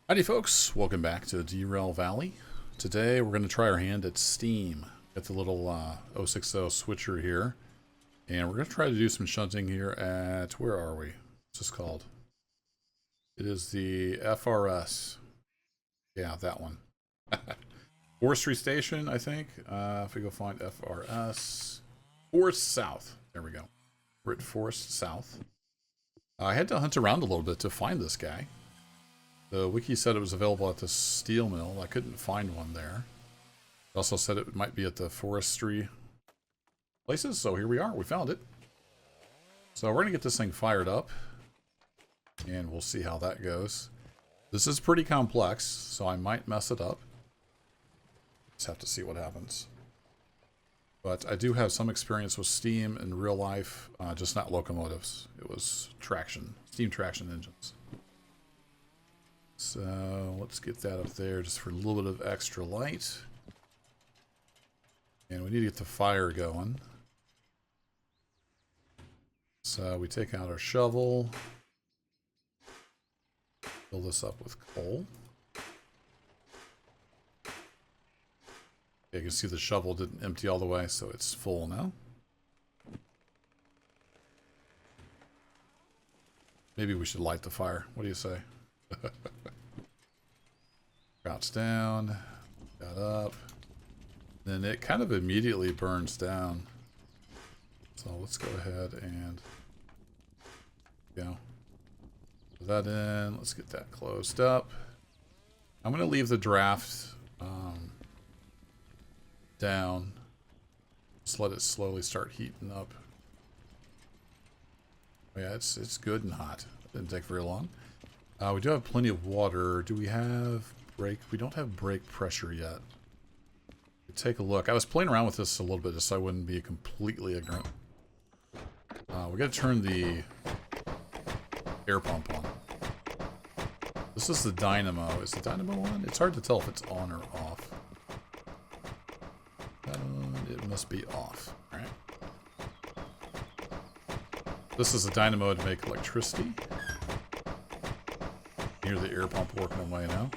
Howdy folks, welcome back to Derail Valley. Today we're going to try our hand at steam. Got the little 060 switcher here. And we're going to try to do some shunting here at, where are we? What's this called? It is the FRS. Yeah, that one. Forestry Station, I think. If we go find FRS. Forest South. There we go. We're at Forest South. I had to hunt around a little bit to find this guy. The wiki said it was available at the steel mill. I couldn't find one there. It also said it might be at the forestry places, so here we are. We found it. So we're going to get this thing fired up, and we'll see how that goes. This is pretty complex, so I might mess it up. Just have to see what happens. But I do have some experience with steam in real life, just not locomotives. It was traction, steam traction engines. So let's get that up there just for a little bit of extra light. And we need to get the fire going. So we take out our shovel. Fill this up with coal. You can see the shovel didn't empty all the way, so it's full now. Maybe we should light the fire. What do you say? Crouch down, got up, then it kind of immediately burns down. So let's go ahead and put that in. Let's get that closed up. I'm going to leave the draft down. Just let it slowly start heating up. Oh yeah, it's good and hot. It didn't take very long. We do have plenty of water. Do we have brake? We don't have brake pressure yet. Take a look. I was playing around with this a little bit just so I wouldn't be completely ignorant. We got to turn the air pump on. This is the dynamo. Is the dynamo on? It's hard to tell if it's on or off. It must be off. All right. This is a dynamo to make electricity. Hear the air pump working away now.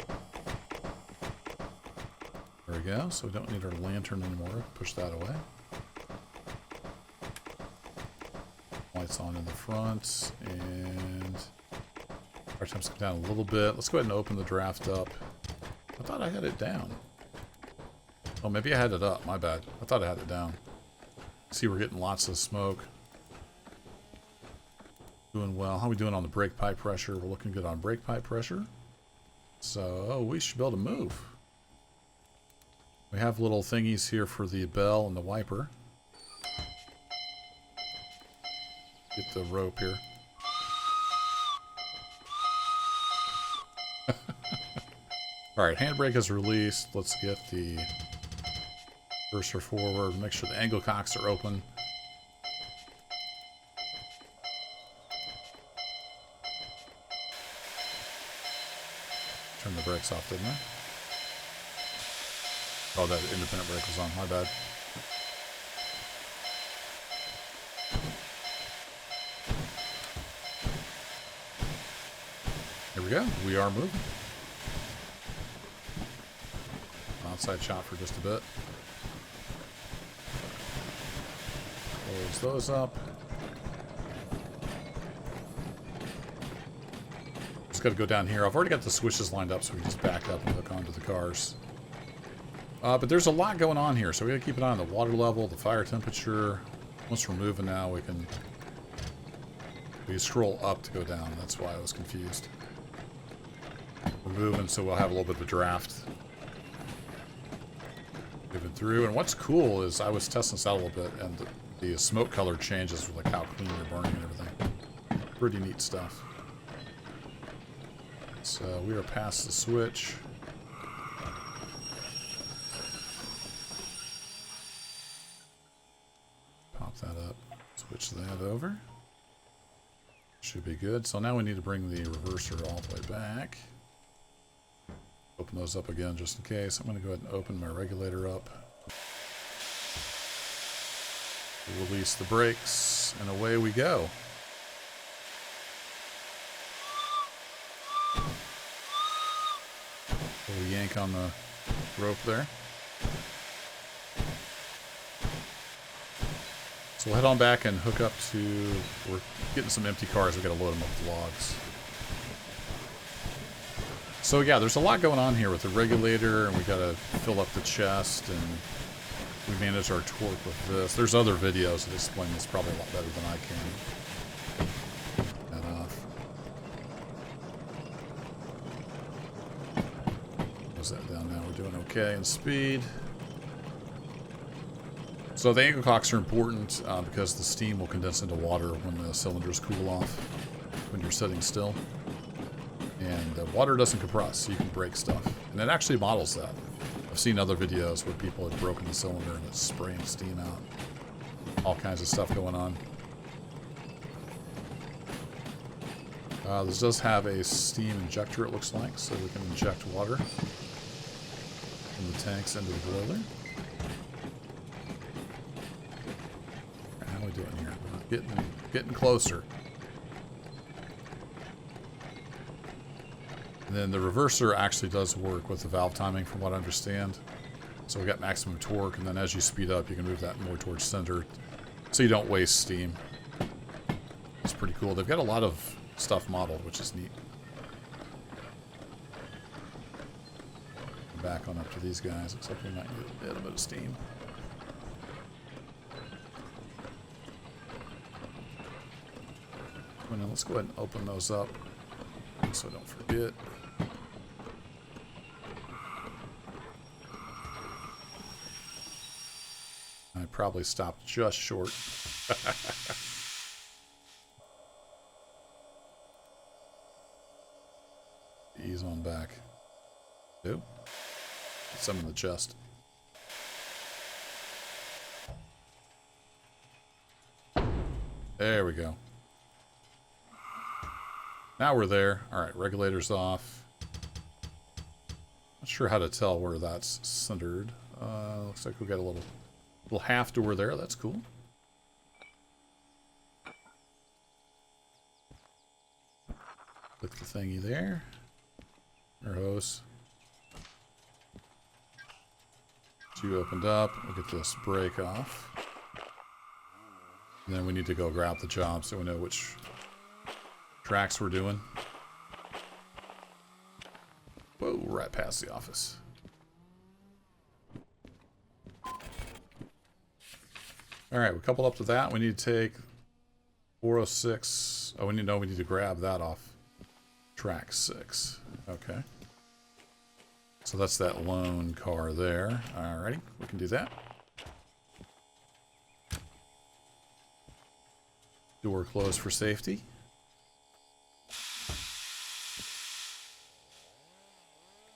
There we go. So we don't need our lantern anymore. Push that away. Lights on in the front. And our temps come down a little bit. Let's go ahead and open the draft up. I thought I had it down. Oh, maybe I had it up. My bad. I thought I had it down. See, we're getting lots of smoke. Doing well. How are we doing on the brake pipe pressure? We're looking good on brake pipe pressure. So we should be able to move. We have little thingies here for the bell and the wiper. Get the rope here. Alright, handbrake is released. Let's get the cursor forward. Make sure the angle cocks are open. Turn the brakes off, didn't I? Oh, that independent brake was on. My bad. Here we go. We are moving. Outside shot for just a bit. Close those up. Got to go down here. I've already got the switches lined up so we can just back up and hook onto the cars. But there's a lot going on here, so we got to keep an eye on the water level, the fire temperature. Once we're moving now, we can scroll up to go down. That's why I was confused. We're moving, so we'll have a little bit of a draft. Moving through, and what's cool is I was testing this out a little bit, and the smoke color changes with like how clean you're burning and everything. Pretty neat stuff. So we are past the switch. Pop that up. Switch that over. Should be good. So now we need to bring the reverser all the way back. Open those up again just in case. I'm going to go ahead and open my regulator up. Release the brakes, and away we go. Little yank on the rope there. So we'll head on back and hook up to... We're getting some empty cars. We've got to load them up with logs. So yeah, there's a lot going on here with the regulator, and we got to fill up the chest, and we manage our torque with this. There's other videos that explain this probably a lot better than I can. That off. Close that down now. We're doing okay in speed. So the angle cocks are important because the steam will condense into water when the cylinders cool off when you're sitting still. And the water doesn't compress, so you can break stuff. And it actually models that. I've seen other videos where people have broken the cylinder and it's spraying steam out. All kinds of stuff going on. This does have a steam injector, it looks like, so we can inject water from the tanks into the boiler. How are we doing here? We're getting closer. And then the reverser actually does work with the valve timing from what I understand. So we got maximum torque, and then as you speed up, you can move that more towards center so you don't waste steam. It's pretty cool. They've got a lot of stuff modeled, which is neat. Back on up to these guys. Looks like we might get a little bit of steam. Well, now let's go ahead and open those up so I don't forget. I probably stopped just short. Ease on back. Ooh. Some in the chest. There we go. Now we're there. Alright, regulator's off. Not sure how to tell where that's centered. Looks like we got a little half door there. That's cool. Click the thingy there. Air hose. Two opened up. We'll get this brake off. And then we need to go grab the job so we know which tracks we're doing. Whoa, right past the office. Alright, we coupled up to that. We need to take 406. Oh, we need to grab that off track 6. Okay. So that's that lone car there. Alrighty, we can do that. Door closed for safety.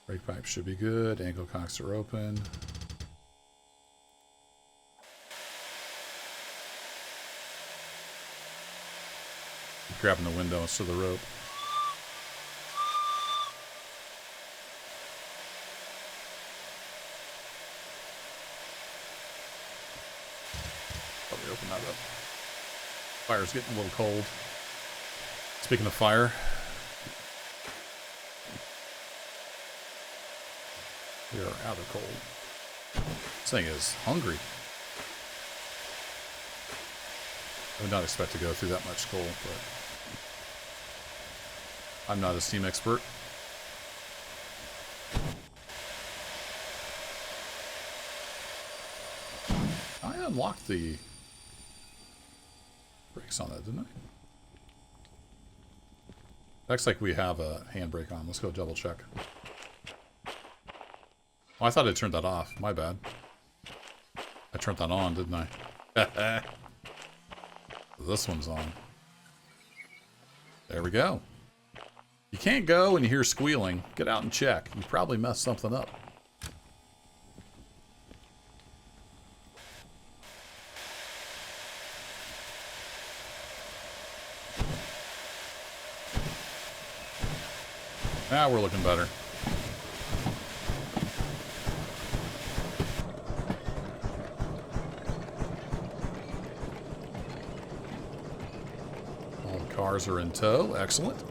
Brake pipe should be good. Angle cocks are open. Grabbing the window instead of the rope. Probably open that up. Fire's getting a little cold. Speaking of fire. We are out of cold. This thing is hungry. I would not expect to go through that much coal, but I'm not a steam expert. I unlocked the brakes on that, didn't I? Looks like we have a handbrake on. Let's go double check. Oh, I thought I turned that off. My bad. I turned that on, didn't I? This one's on. There we go. You can't go and you hear squealing. Get out and check. You probably messed something up. Now we're looking better. All the cars are in tow. Excellent.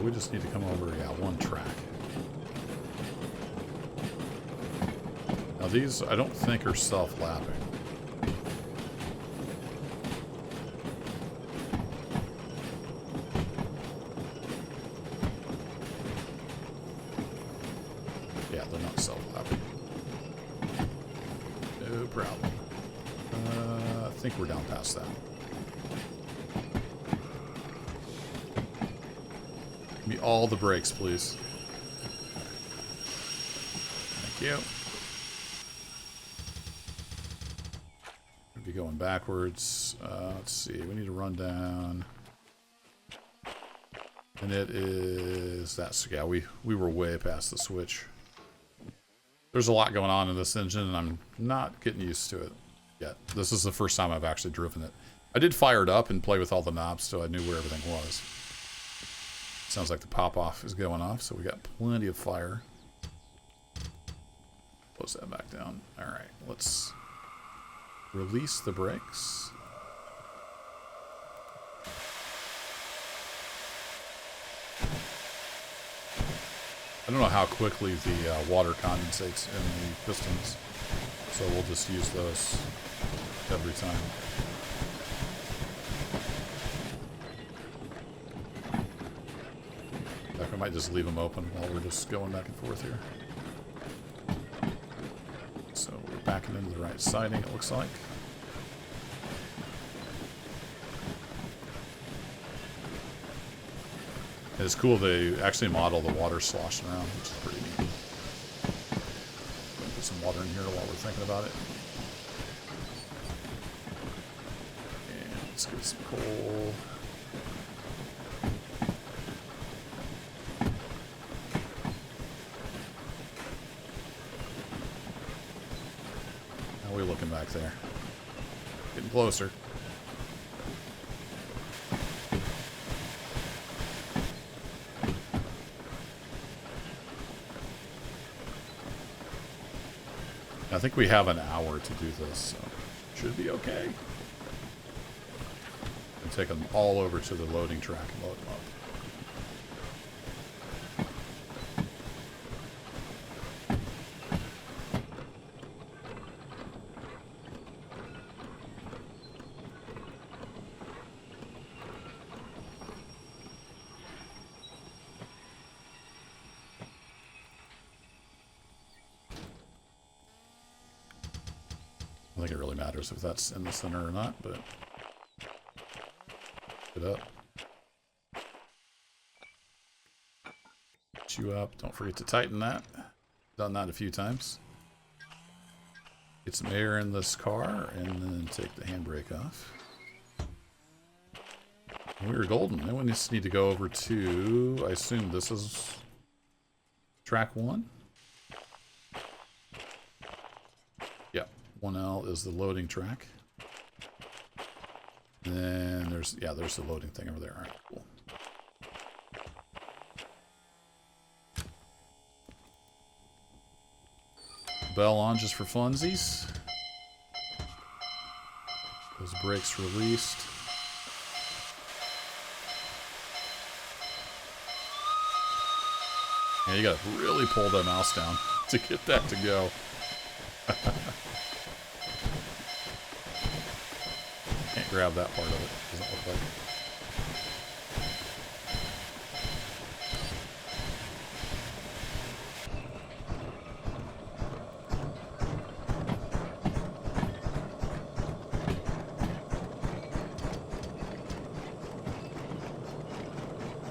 we just need to come over, yeah, one track. Now these, I don't think are self-lapping. Yeah, they're not self-lapping. No problem. I think we're down past that. Give me all the brakes, please. Thank you. Be going backwards. Let's see. We need to run down. And it is... That's... Yeah, we were way past the switch. There's a lot going on in this engine, and I'm not getting used to it yet. This is the first time I've actually driven it. I did fire it up and play with all the knobs, so I knew where everything was. Sounds like the pop-off is going off, so we got plenty of fire. Close that back down. Alright, let's release the brakes. I don't know how quickly the water condensates in the pistons, so we'll just use those every time. In fact, I might just leave them open while we're just going back and forth here. So we're backing into the right siding, it looks like. It's cool they actually model the water sloshing around, which is pretty neat. Put some water in here while we're thinking about it. And let's get some coal. How are we looking back there? Getting closer. I think we have an hour to do this, so should be okay. And take them all over to the loading track and load them up. I don't think it really matters if that's in the center or not, but get up. Get you up. Don't forget to tighten that. Done that a few times. Get some air in this car and then take the handbrake off. And we were golden. Then we just need to go over to, I assume this is track 1. 1L is the loading track. And then there's the loading thing over there. All right, cool. Bell on just for funsies. Those brakes released. Yeah, you gotta really pull that mouse down to get that to go. Can't grab that part of it. Doesn't look like it.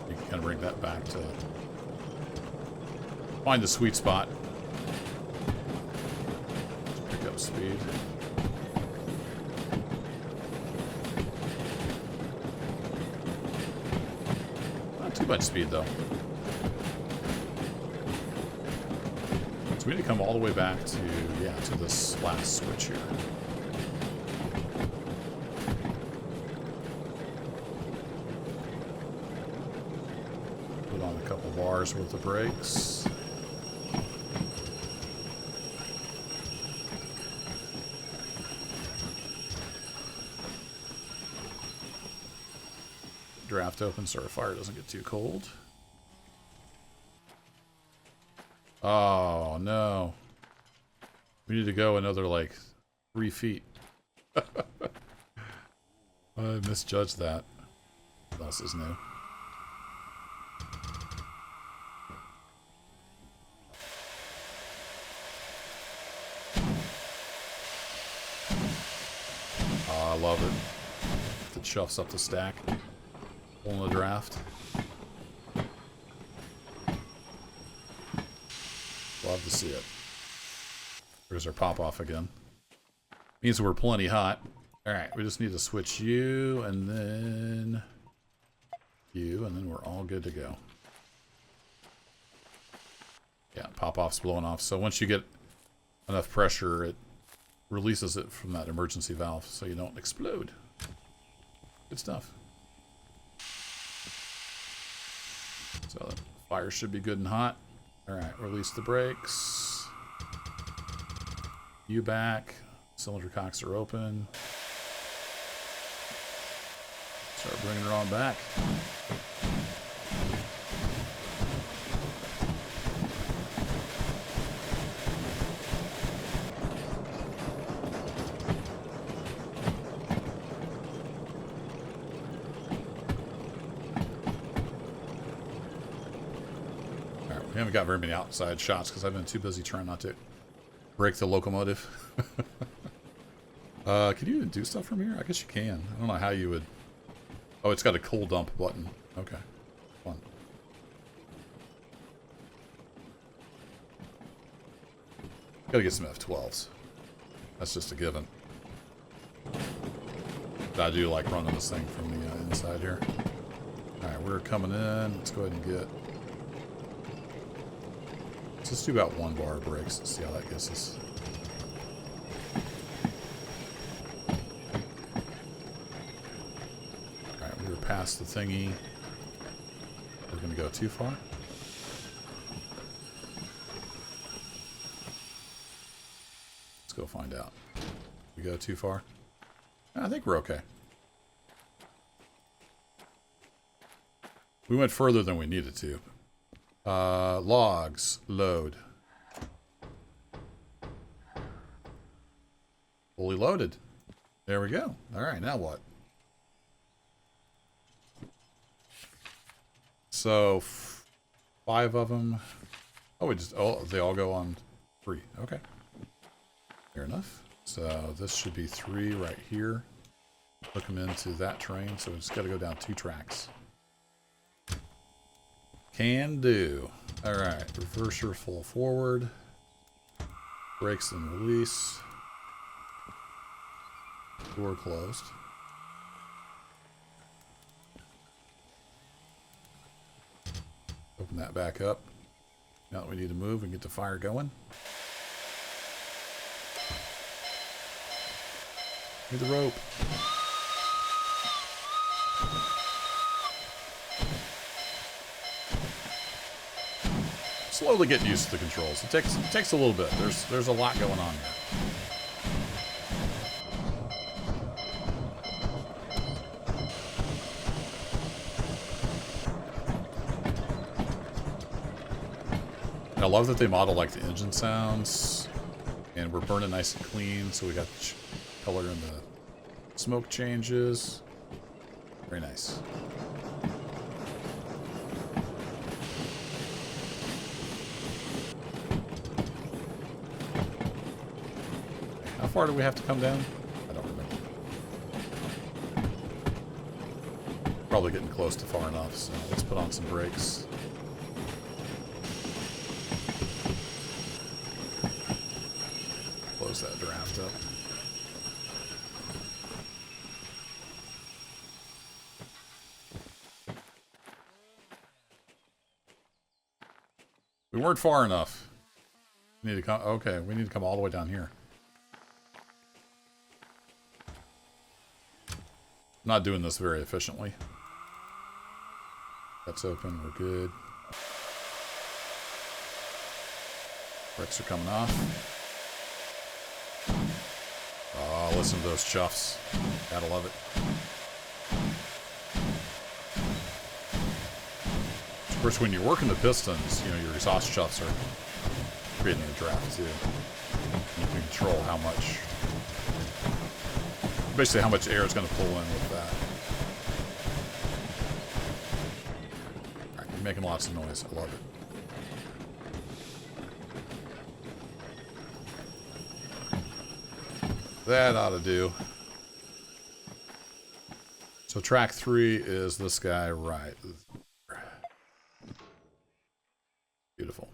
You can kind of bring that back to find the sweet spot. Pick up speed. Too much speed though. So we need to come all the way back to, to this last switch here. Put on a couple bars worth of brakes. Draft open so our fire doesn't get too cold. Oh, no. We need to go another, like, 3 feet. I misjudged that. What else is new? Oh, I love it. It chuffs up the stack. Pulling the draft. Love to see it. There's our pop-off again. Means we're plenty hot. Alright, we just need to switch you, and then you, and then we're all good to go. Yeah, pop-off's blowing off. So once you get enough pressure, it releases it from that emergency valve so you don't explode. Good stuff. So the fire should be good and hot. Alright, release the brakes. You back. Cylinder cocks are open. Start bringing her on back. Alright, we haven't got very many outside shots because I've been too busy trying not to break the locomotive. Can you even do stuff from here? I guess you can. I don't know how you would... Oh, it's got a coal dump button. Okay. Fun. Gotta get some F12s. That's just a given. But I do like running this thing from the inside here. Alright, we're coming in. Let's go ahead and get... Let's just do about 1 bar of brakes and see how that gets us. Past the thingy. We're going to go too far. Let's go find out. We go too far? I think we're okay. We went further than we needed to. Logs. Load. Fully loaded. There we go. Alright, now what? So, 5 of them. Oh, they all go on 3. Okay. Fair enough. So, this should be 3 right here. Hook them into that train. So, we just got to go down 2 tracks. Can do. Alright. Reverser full forward. Brakes and release. Door closed. Open that back up. Now that we need to move and get the fire going. Need the rope. Slowly getting used to the controls. It takes a little bit. There's a lot going on here. I love that they model like the engine sounds, and we're burning nice and clean, so we got the color and the smoke changes. Very nice. How far do we have to come down? I don't remember. Probably getting close to far enough, so let's put on some brakes. Close that draft up. We weren't far enough. We need to come. Okay, we need to come all the way down here. I'm not doing this very efficiently. That's open. We're good. Brakes are coming off. Oh, listen to those chuffs. Gotta love it. Of course, when you're working the pistons, you know, your exhaust chuffs are creating a draft too. You can control how much, basically how much air is going to pull in with that. Alright, you're making lots of noise. I love it. That ought to do. So track 3 is this guy right. Beautiful.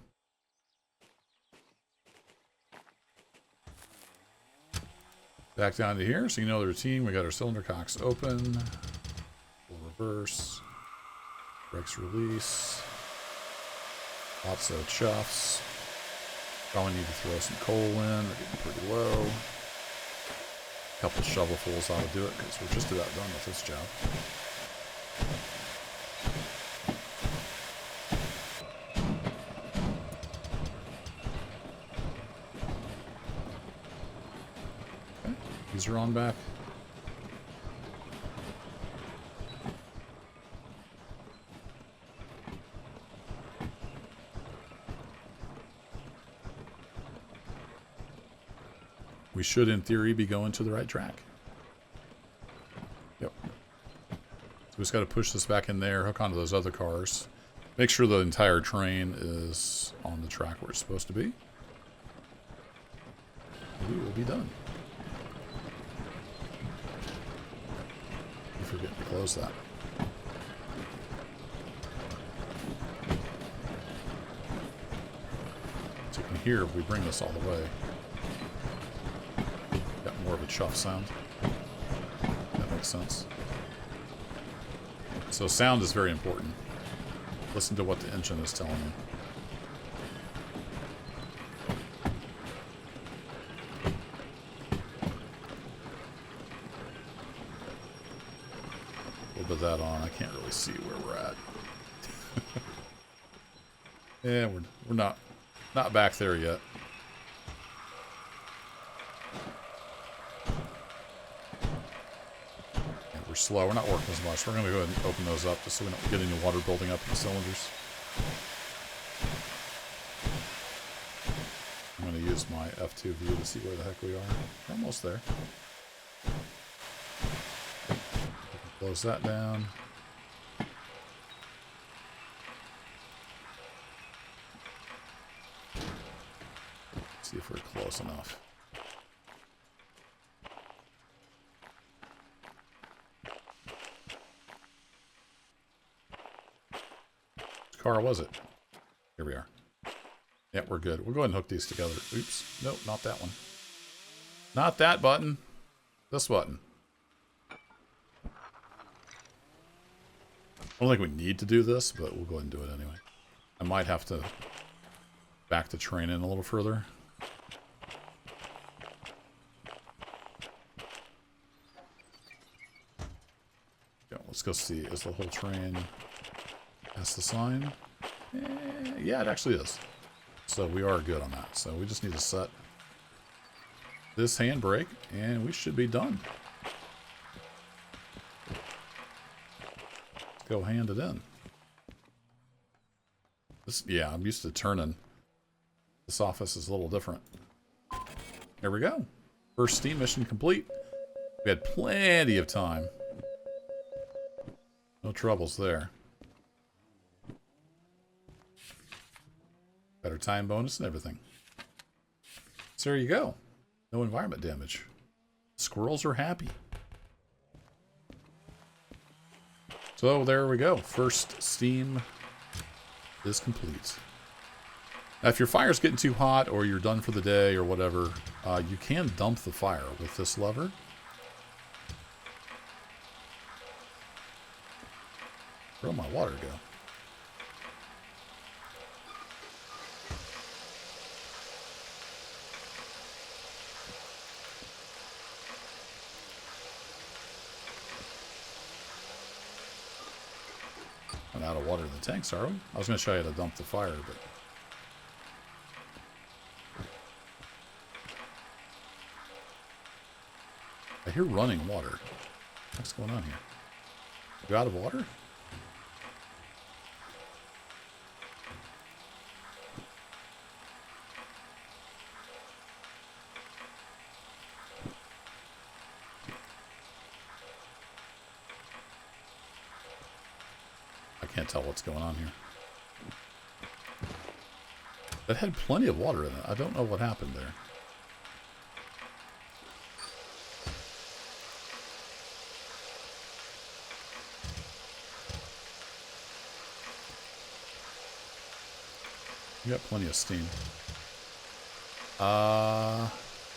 Back down to here, so you know the routine. We got our cylinder cocks open. Full reverse. Brakes release. Lots of chuffs. Probably need to throw some coal in. We're getting pretty low. A couple shovelfuls ought to do it, because we're just about done with this job. Okay, these are on back. We should, in theory, be going to the right track. Yep. So we just got to push this back in there, hook onto those other cars. Make sure the entire train is on the track where it's supposed to be. We will be done. You forget to close that. So you can hear if we bring this all the way. More of a chuff sound. That makes sense. So sound is very important. Listen to what the engine is telling you. A little bit of that on. I can't really see where we're at. Yeah, we're not back there yet. We're slow. We're not working as much. We're going to go ahead and open those up just so we don't get any water building up in the cylinders. I'm going to use my F2 view to see where the heck we are. We're almost there. Close that down. See if we're close enough. Car was it? Here we are. Yeah, we're good. We'll go ahead and hook these together. Oops. Nope, not that one. Not that button. This button. I don't think we need to do this, but we'll go ahead and do it anyway. I might have to back the train in a little further. Yeah, let's go see. Is the whole train... That's the sign. Yeah, it actually is. So we are good on that. So we just need to set this handbrake, and we should be done. Let's go hand it in. This, yeah, I'm used to turning. This office is a little different. There we go. First steam mission complete. We had plenty of time. No troubles there. Better time bonus and everything. So there you go. No environment damage. Squirrels are happy. So there we go. First steam is complete. Now if your fire's getting too hot or you're done for the day or whatever, you can dump the fire with this lever. Where'd my water go? Out of water in the tanks, are we? I was going to show you how to dump the fire, but... I hear running water. What's going on here? You out of water? can't tell what's going on here. That had plenty of water in it. I don't know what happened there. You got plenty of steam.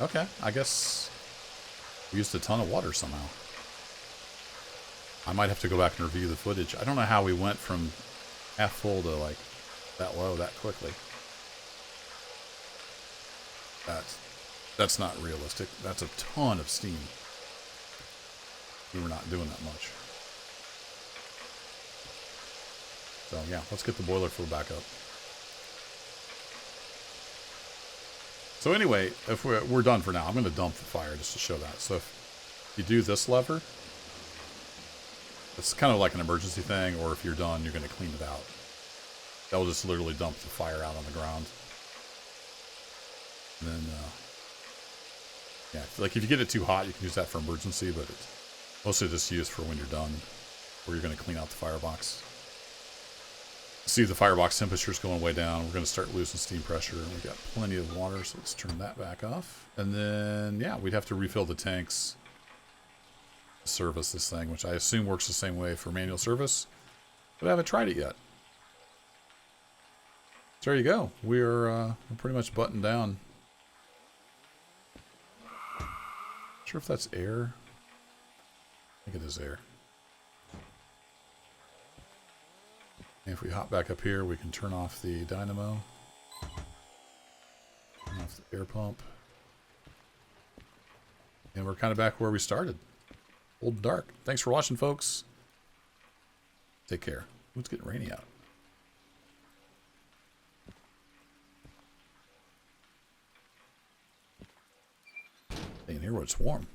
Okay. I guess we used a ton of water somehow. I might have to go back and review the footage. I don't know how we went from half full to like that low that quickly. That's not realistic. That's a ton of steam. We were not doing that much. So yeah, let's get the boiler filled back up. So anyway, if we're done for now, I'm going to dump the fire just to show that. So if you do this lever, it's kind of like an emergency thing, or if you're done, you're going to clean it out. That will just literally dump the fire out on the ground. And then, yeah, like if you get it too hot, you can use that for emergency, but it's mostly just used for when you're done, or you're going to clean out the firebox. See the firebox temperature's going way down. We're going to start losing steam pressure. We've got plenty of water, so let's turn that back off. And then, yeah, we'd have to refill the tanks to service this thing, which I assume works the same way for manual service, but I haven't tried it yet. So there you go. We're pretty much buttoned down. Not sure if that's air. I think it is air. And if we hop back up here, we can turn off the dynamo. Turn off the air pump. And we're kind of back where we started. Old and dark. Thanks for watching, folks. Take care. Ooh, it's getting rainy out. Stay in here where it's warm.